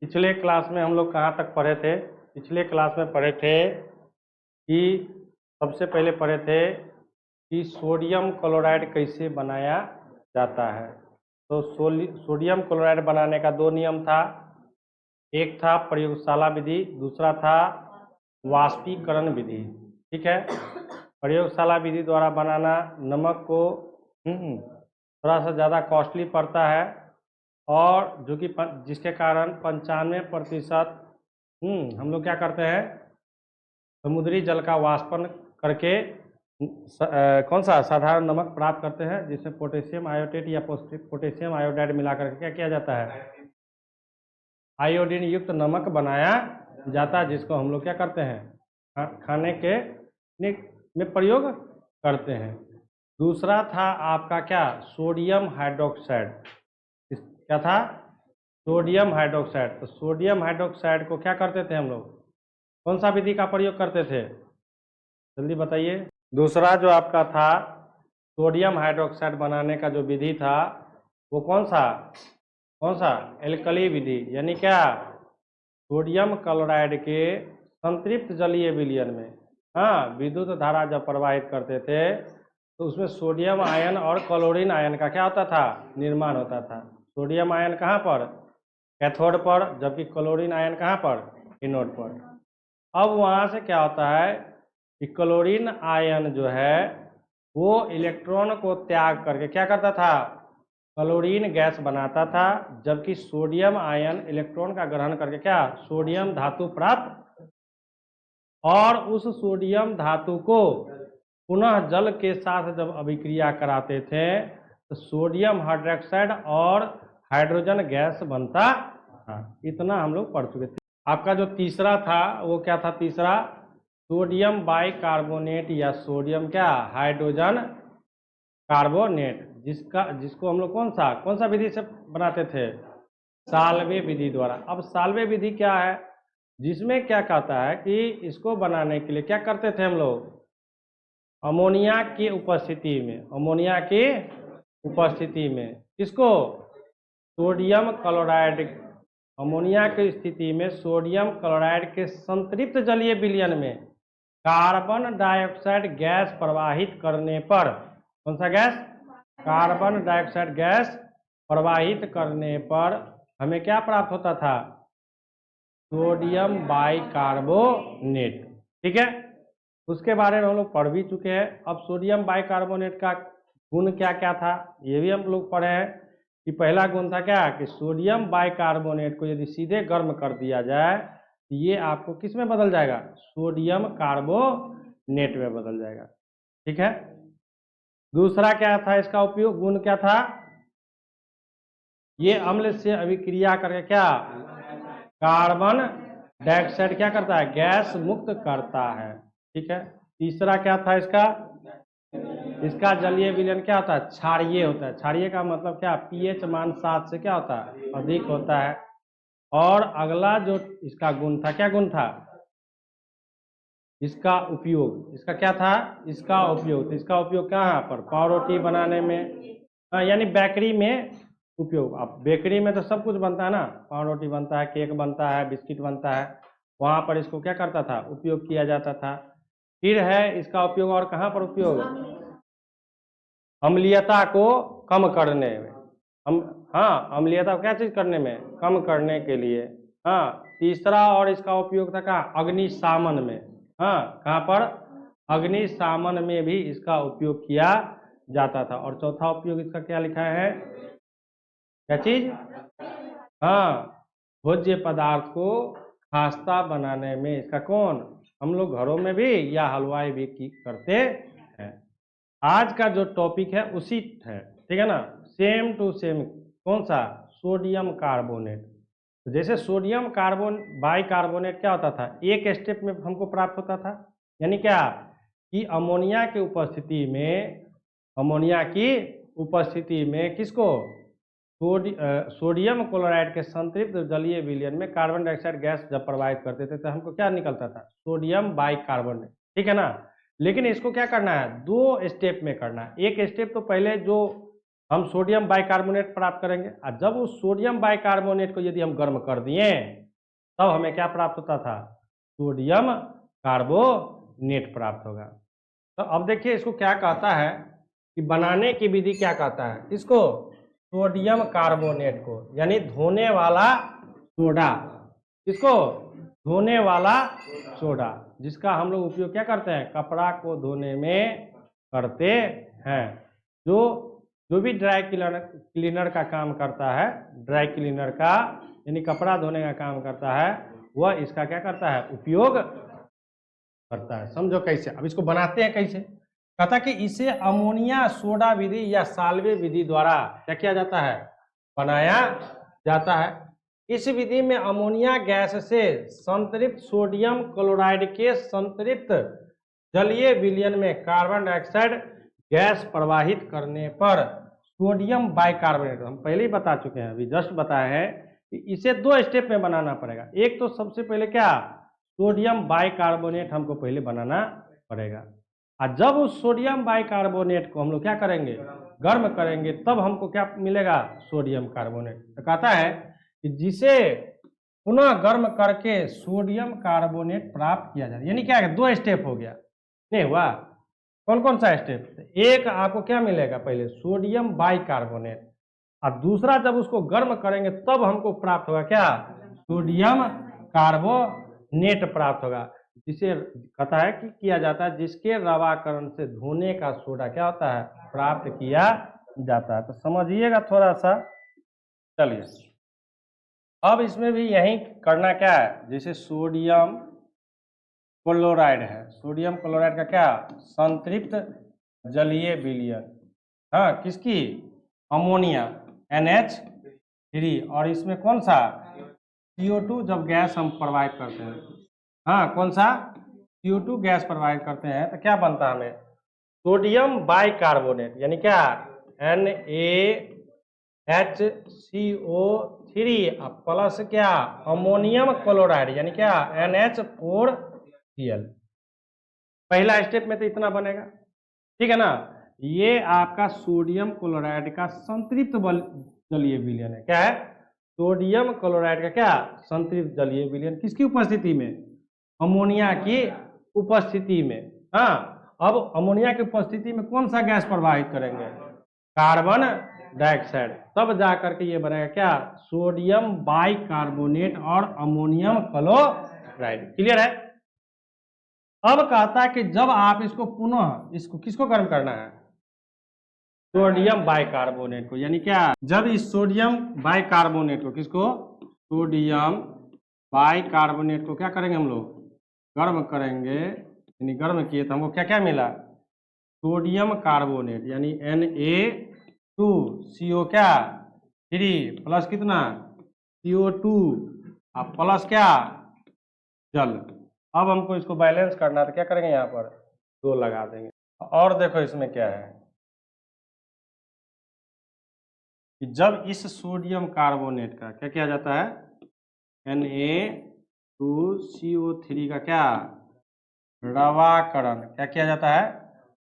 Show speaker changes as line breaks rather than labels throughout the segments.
पिछले क्लास में हम लोग कहाँ तक पढ़े थे? पिछले क्लास में पढ़े थे कि सबसे पहले पढ़े थे कि सोडियम क्लोराइड कैसे बनाया जाता है। तो सोडियम क्लोराइड बनाने का दो नियम था। एक था प्रयोगशाला विधि, दूसरा था वाष्पीकरण विधि। ठीक है, प्रयोगशाला विधि द्वारा बनाना नमक को थोड़ा सा ज़्यादा कॉस्टली पड़ता है और जो कि जिसके कारण 95% हम लोग क्या करते हैं, समुद्री जल का वाष्पन करके कौन सा साधारण नमक प्राप्त करते हैं, जिसमें पोटेशियम आयोडेट या पोटेशियम आयोडाइड मिला करके क्या किया जाता है, आयोडीन युक्त नमक बनाया जाता है, जिसको हम लोग क्या करते हैं, खाने के में प्रयोग करते हैं। दूसरा था आपका क्या, सोडियम हाइड्रोक्साइड। क्या था? Sodium hydroxide. तो सोडियम हाइड्रोक्साइड को क्या करते थे हम लोग, कौन सा विधि का प्रयोग करते थे, जल्दी बताइए। दूसरा जो आपका था सोडियम हाइड्रोक्साइड बनाने का जो विधि था वो कौन सा एल्कली विधि, यानी क्या, सोडियम क्लोराइड के संतृप्त जलीय विलयन में विद्युत धारा जब प्रवाहित करते थे तो उसमें सोडियम आयन और क्लोरीन आयन का क्या होता था, निर्माण होता था। सोडियम आयन कहाँ पर, कैथोड पर, जबकि क्लोरीन आयन कहाँ पर, एनोड पर। अब वहाँ से क्या होता है कि क्लोरीन आयन जो है वो इलेक्ट्रॉन को त्याग करके क्या करता था, क्लोरीन गैस बनाता था, जबकि सोडियम आयन इलेक्ट्रॉन का ग्रहण करके क्या, सोडियम धातु प्राप्त, और उस सोडियम धातु को पुनः जल के साथ जब अभिक्रिया कराते थे तो सोडियम हाइड्रोक्साइड और हाइड्रोजन गैस बनता था। इतना हम लोग पढ़ चुके थे। आपका जो तीसरा था वो क्या था, तीसरा सोडियम बाइकार्बोनेट या सोडियम क्या, हाइड्रोजन कार्बोनेट, जिसको हम लोग कौन सा विधि से बनाते थे, साल्वे विधि द्वारा। अब साल्वे विधि क्या है, जिसमें क्या कहता है कि इसको बनाने के लिए क्या करते थे हम लोग, अमोनिया की उपस्थिति में किसको, सोडियम क्लोराइड, अमोनिया की स्थिति में सोडियम क्लोराइड के संतृप्त जलीय विलयन में कार्बन डाइऑक्साइड गैस प्रवाहित करने पर, कौन सा गैस, कार्बन डाइऑक्साइड गैस प्रवाहित करने पर हमें क्या प्राप्त होता था, सोडियम बाइकार्बोनेट। ठीक है, उसके बारे में हम लोग पढ़ भी चुके हैं। अब सोडियम बाइकार्बोनेट का गुण क्या क्या था ये भी हम लोग पढ़े हैं कि पहला गुण था क्या, कि सोडियम बाइकार्बोनेट को यदि सीधे गर्म कर दिया जाए तो ये आपको किस में बदल जाएगा, सोडियम कार्बोनेट में बदल जाएगा। ठीक है, दूसरा क्या था इसका उपयोग, गुण क्या था, ये अम्ल से अभिक्रिया करके क्या, कार्बन डाइऑक्साइड क्या करता है, गैस मुक्त करता है। ठीक है, तीसरा क्या था इसका जलीय विलयन क्या होता है, क्षारीय होता है। क्षारीय का मतलब क्या, पीएच मान 7 से क्या होता है, अधिक होता है। और अगला जो इसका गुण था, क्या गुण था, इसका उपयोग, इसका क्या था, इसका उपयोग, इसका उपयोग कहाँ पर, पाव रोटी बनाने में, यानी बेकरी में उपयोग। अब बेकरी में तो सब कुछ बनता है ना, पाव रोटी बनता है, केक बनता है, बिस्किट बनता है, वहाँ पर इसको क्या करता था, उपयोग किया जाता था। फिर है इसका उपयोग और कहाँ पर उपयोग, अम्लीयता को कम करने में, अम्लीयता को क्या चीज करने में, कम करने के लिए। तीसरा और इसका उपयोग था कहाँ, अग्निशामन में। कहाँ पर, अग्निशामन में भी इसका उपयोग किया जाता था। और चौथा उपयोग इसका क्या लिखा है, क्या चीज, भोज्य पदार्थ को खास्ता बनाने में इसका कौन, हम लोग घरों में भी या हलवाई भी करते हैं। आज का जो टॉपिक है उसी है, ठीक है ना, सेम टू सेम, कौन सा, सोडियम कार्बोनेट। तो जैसे सोडियम बाइकार्बोनेट क्या होता था, एक स्टेप में हमको प्राप्त होता था, यानी क्या, कि अमोनिया की उपस्थिति में किसको, सोडियम क्लोराइड के संतृप्त जलीय विलयन में कार्बन डाइऑक्साइड गैस जब प्रवाहित करते थे तो हमको क्या निकलता था, सोडियम बाइकार्बोनेट। ठीक है ना, लेकिन इसको क्या करना है, 2 स्टेप में करना है। एक स्टेप तो पहले जो हम सोडियम बाइकार्बोनेट प्राप्त करेंगे। और जब उस सोडियम बाइकार्बोनेट को यदि हम गर्म कर दिए तब हमें क्या प्राप्त होता था? सोडियम कार्बोनेट प्राप्त होगा। तो अब देखिए इसको क्या कहता है कि बनाने की विधि क्या कहता है इसको? सोडियम कार्बोनेट को, यानी धोने वाला सोडा। इसको धोने वाला सोडा, जिसका हम लोग उपयोग क्या करते हैं? कपड़ा को धोने में करते हैं। जो भी ड्राई क्लीनर का काम करता है, ड्राई क्लीनर का यानी कपड़ा धोने का काम करता है, वह इसका क्या करता है? उपयोग करता है। समझो कैसे। अब इसको बनाते हैं कैसे? कहता कि इसे अमोनिया सोडा विधि या साल्वे विधि द्वारा क्या किया जाता है? बनाया जाता है। इस विधि में अमोनिया गैस से संतृप्त सोडियम क्लोराइड के संतृप्त जलीय विलयन में कार्बन डाइऑक्साइड गैस प्रवाहित करने पर सोडियम बाइकार्बोनेट, हम पहले ही बता चुके हैं, अभी जस्ट बताया है कि इसे 2 स्टेप में बनाना पड़ेगा। एक तो सबसे पहले क्या? सोडियम बाइकार्बोनेट हमको पहले बनाना पड़ेगा। और जब उस सोडियम बाइकार्बोनेट को हम लोग क्या करेंगे? गर्म करेंगे, तब हमको क्या मिलेगा? Sodium carbonate. तो कहता है कि जिसे पुनः गर्म करके सोडियम कार्बोनेट प्राप्त किया जाए। यानी क्या है? 2 स्टेप हो गया। नहीं हुआ? कौन कौन सा स्टेप? एक आपको क्या मिलेगा? पहले सोडियम बाइकार्बोनेट, और दूसरा जब उसको गर्म करेंगे तब हमको प्राप्त होगा क्या? सोडियम कार्बोनेट प्राप्त होगा, जिसे कहता है कि किया जाता है जिसके रवाकरण से धोने का सोडा क्या होता है? प्राप्त किया जाता है। तो समझिएगा थोड़ा सा। चलिए अब इसमें भी यही करना क्या है? जैसे सोडियम क्लोराइड है, सोडियम क्लोराइड का क्या? संतृप्त जलीय विलयन, हाँ किसकी? Ammonia NH3। और इसमें कौन सा? CO2 जब गैस हम प्रवाहित करते हैं, हाँ कौन सा? CO2 गैस प्रवाहित करते हैं तो क्या बनता है हमें? सोडियम बाइकार्बोनेट, यानी क्या? NaHCO3 प्लस क्या? अमोनियम क्लोराइड, यानी क्या? NH4Cl। पहला स्टेप में तो इतना बनेगा, ठीक है ना? ये आपका सोडियम क्लोराइड का संतृप्त जलीय विलयन है। क्या है? सोडियम क्लोराइड का क्या? संतृप्त जलीय विलयन। किसकी उपस्थिति में? अमोनिया की उपस्थिति में। हाँ, अब अमोनिया की उपस्थिति में कौन सा गैस प्रवाहित करेंगे? Carbon dioxide. तब जाकर के ये बनेगा क्या? सोडियम बाइकार्बोनेट और अमोनियम क्लोराइड। क्लियर है? अब कहता है कि जब आप इसको पुनः इसको किसको गर्म करना है? सोडियम बाइकार्बोनेट को, यानी क्या? जब इस सोडियम बाइकार्बोनेट को, किसको? सोडियम बाइकार्बोनेट को क्या करेंगे हम लोग? गर्म करेंगे। यानी गर्म किए तो हमको क्या क्या मिला? सोडियम कार्बोनेट, यानी Na2CO क्या? 3 प्लस कितना? CO2 और प्लस क्या? जल। अब हमको इसको बैलेंस करना है तो क्या करेंगे? यहाँ पर 2 लगा देंगे। और देखो इसमें क्या है कि जब इस सोडियम कार्बोनेट का क्या किया जाता है? Na2CO3 का क्या? रवाकरण। क्या किया जाता है?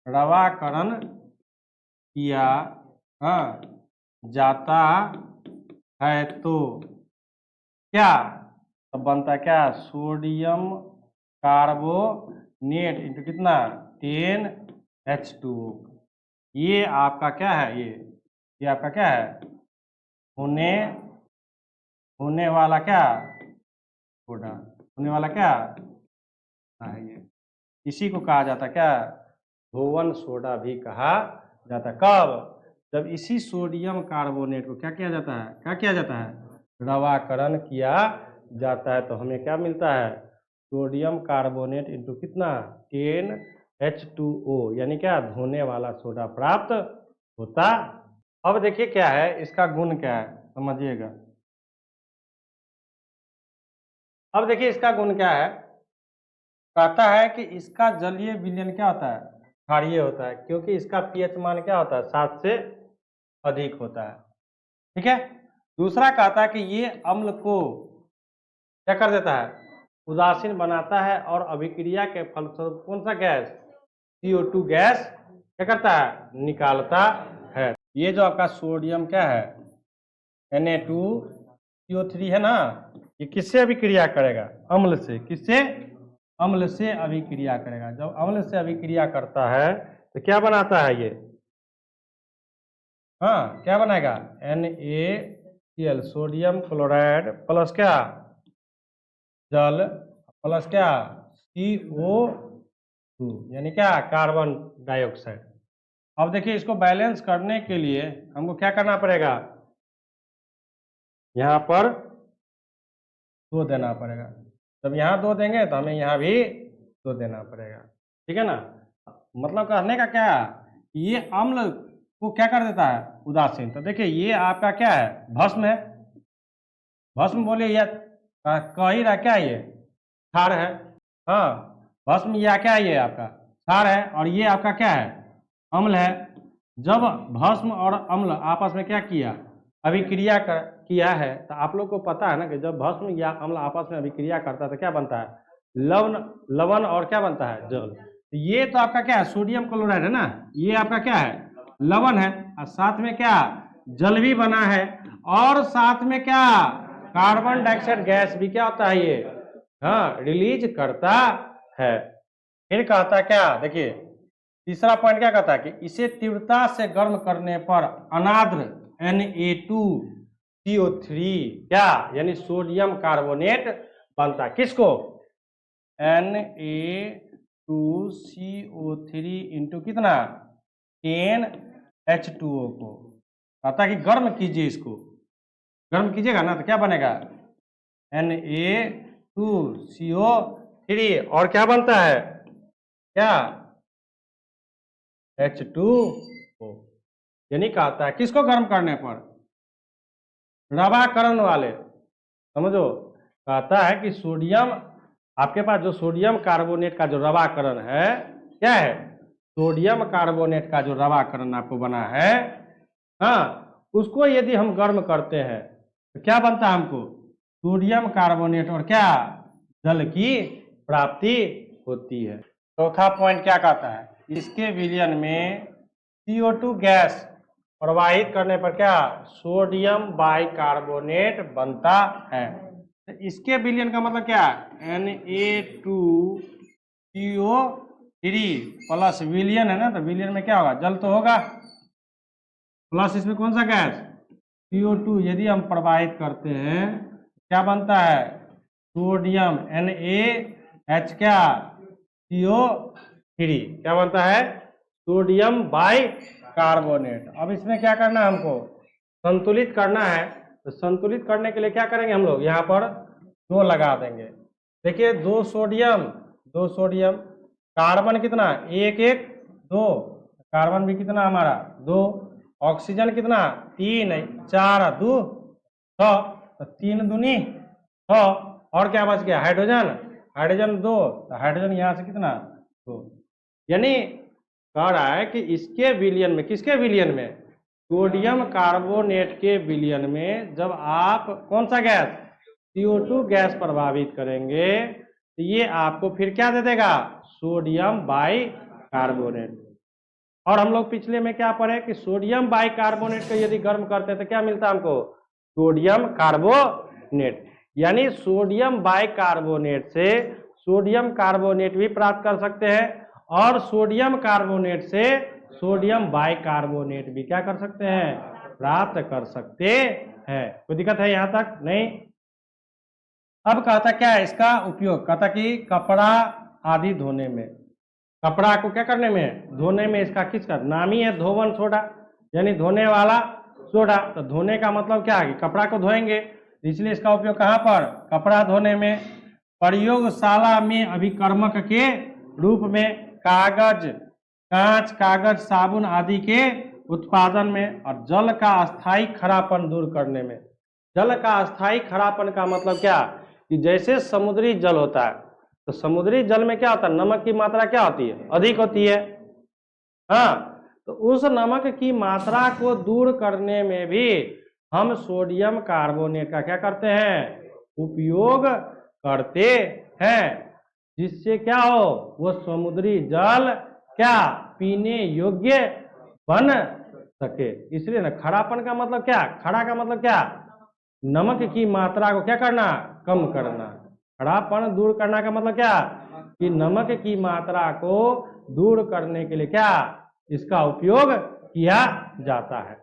रवाकरण किया जाता है तो क्या? तो बनता है क्या? सोडियम कार्बोनेट इंटू कितना? 10H2O। ये आपका क्या है? ये आपका क्या है? होने वाला क्या? सोडा। होने वाला क्या है? ये इसी को कहा जाता है क्या? धोवन सोडा भी कहा जाता है। कब? जब इसी सोडियम कार्बोनेट को क्या किया जाता है? क्या किया जाता है? रवाकरण किया जाता है तो हमें क्या मिलता है? सोडियम कार्बोनेट इंटू कितना? 10H2O, यानी क्या? धोने वाला सोडा प्राप्त होता। अब देखिए क्या है इसका गुण, क्या है समझिएगा। अब देखिए इसका गुण क्या है। कहता है कि इसका जलीय विलयन क्या होता है? क्षारीय होता है, क्योंकि इसका pH मान क्या होता है? 7 से अधिक होता है। ठीक है। दूसरा कहता है कि ये अम्ल को क्या कर देता है? उदासीन बनाता है और अभिक्रिया के फलस्वरूप कौन सा गैस? CO2 गैस क्या करता है? निकालता है। ये जो आपका सोडियम क्या है Na2CO3 है ना, ये किससे अभिक्रिया करेगा? अम्ल से। किससे? अम्ल से अभिक्रिया करेगा। जब अम्ल से अभिक्रिया करता है तो क्या बनाता है ये? हाँ, क्या बनाएगा? NaCl, सोडियम क्लोराइड प्लस क्या? जल प्लस क्या? CO2, यानी क्या? Carbon dioxide. अब देखिए, इसको बैलेंस करने के लिए हमको क्या करना पड़ेगा? यहाँ पर 2 देना पड़ेगा। जब यहाँ 2 देंगे तो हमें यहाँ भी 2 देना पड़ेगा। ठीक है ना? मतलब कहने का क्या है, ये अम्ल को क्या कर देता है? उदासीन। तो देखिए, ये आपका क्या है? भस्म है। भस्म बोले या कह ही रहा क्या? ये क्षार है। हाँ, भस्म या क्या है? ये आपका क्षार है। और ये आपका क्या है? अम्ल है। जब भस्म और अम्ल आपस में क्या किया? अभिक्रिया किया है, तो आप लोग को पता है ना कि जब भस्म या अम्ल आपस में अभिक्रिया करता है तो क्या बनता है? लवण और क्या बनता है? जल। ये तो आपका क्या है? सोडियम क्लोराइड है ना, ये आपका क्या है? लवण है। और साथ में क्या? जल भी बना है। और साथ में क्या? कार्बन डाइऑक्साइड गैस भी क्या होता है? ये हाँ, रिलीज करता है। फिर कहता क्या? देखिए, तीसरा पॉइंट क्या कहता है कि इसे तीव्रता से गर्म करने पर अनाद्र Na2CO3 क्या? यानी सोडियम कार्बोनेट बनता है। किसको? Na2CO3 इंटू कितना? 10H2O को। कहता है कि गर्म कीजिए, इसको गर्म कीजिएगा ना तो क्या बनेगा? Na2CO3 और क्या बनता है? क्या? H2O। यानी कहता है किसको गर्म करने पर? रवाकरण वाले। समझो, कहता है कि सोडियम, आपके पास जो सोडियम कार्बोनेट का जो रवाकरण है, क्या है? सोडियम कार्बोनेट का जो रवाकरण आपको बना है, हाँ, उसको यदि हम गर्म करते हैं तो क्या बनता है? हमको सोडियम कार्बोनेट और क्या? जल की प्राप्ति होती है। चौथा पॉइंट क्या कहता है? इसके विलयन में CO2 गैस प्रवाहित करने पर क्या? सोडियम बाइकार्बोनेट बनता है। तो इसके विलयन का मतलब क्या? Na2CO3 प्लस विलयन है ना, तो विलयन में क्या होगा? जल तो होगा, प्लस इसमें कौन सा गैस? CO2 यदि हम प्रवाहित करते हैं क्या बनता है? सोडियम NaH क्या? CO3 क्या बनता है? Sodium bicarbonate. अब इसमें क्या करना है हमको? संतुलित करना है। तो संतुलित करने के लिए क्या करेंगे हम लोग? यहाँ पर 2 लगा देंगे। देखिए, 2 सोडियम, कार्बन कितना? 1 1 2, कार्बन भी कितना हमारा? 2, ऑक्सीजन कितना? 3, 4 2 6, तो 3 दूनी 6। और क्या बच गया? हाइड्रोजन 2, तो हाइड्रोजन यहाँ से कितना? 2। यानी कह रहा है कि इसके विलयन में, किसके विलयन में? सोडियम कार्बोनेट के विलयन में जब आप कौन सा गैस? CO2 गैस प्रभावित करेंगे तो ये आपको फिर क्या दे देगा? Sodium bicarbonate. और हम लोग पिछले में क्या पढ़े कि सोडियम बाइकार्बोनेट को यदि गर्म करते हैं तो क्या मिलता है हमको? Sodium carbonate. यानी सोडियम बाइकार्बोनेट से सोडियम कार्बोनेट भी प्राप्त कर सकते हैं, और सोडियम कार्बोनेट से सोडियम बाइकार्बोनेट भी क्या कर सकते हैं? प्राप्त कर सकते हैं। कोई दिक्कत है यहाँ तक? नहीं। अब कहता क्या है इसका उपयोग? कहता कि कपड़ा आदि धोने में, कपड़ा को क्या करने में? धोने में। इसका किसका नाम ही है? धोवन सोडा, यानी धोने वाला सोडा। तो धोने का मतलब क्या है कि कपड़ा को धोएंगे, इसलिए इसका उपयोग कहाँ पर? कपड़ा धोने में। प्रयोगशाला में अभिकर्मक के रूप में कागज, कांच, कागज, साबुन आदि के उत्पादन में। और जल का अस्थायी खरापन दूर करने में। जल का अस्थायी खरापन का मतलब क्या? कि जैसे समुद्री जल होता है, तो समुद्री जल में क्या होता है? नमक की मात्रा क्या होती है? अधिक होती है। हाँ, तो उस नमक की मात्रा को दूर करने में भी हम सोडियम कार्बोनेट का क्या करते हैं? उपयोग करते हैं, जिससे क्या हो? वो समुद्री जल क्या? पीने योग्य बन सके। इसलिए ना खड़ापन का मतलब क्या, खड़ा का मतलब क्या, नमक की मात्रा को क्या करना, कम करना। खड़ापन दूर करना का मतलब क्या, कि नमक की मात्रा को दूर करने के लिए क्या इसका उपयोग किया जाता है।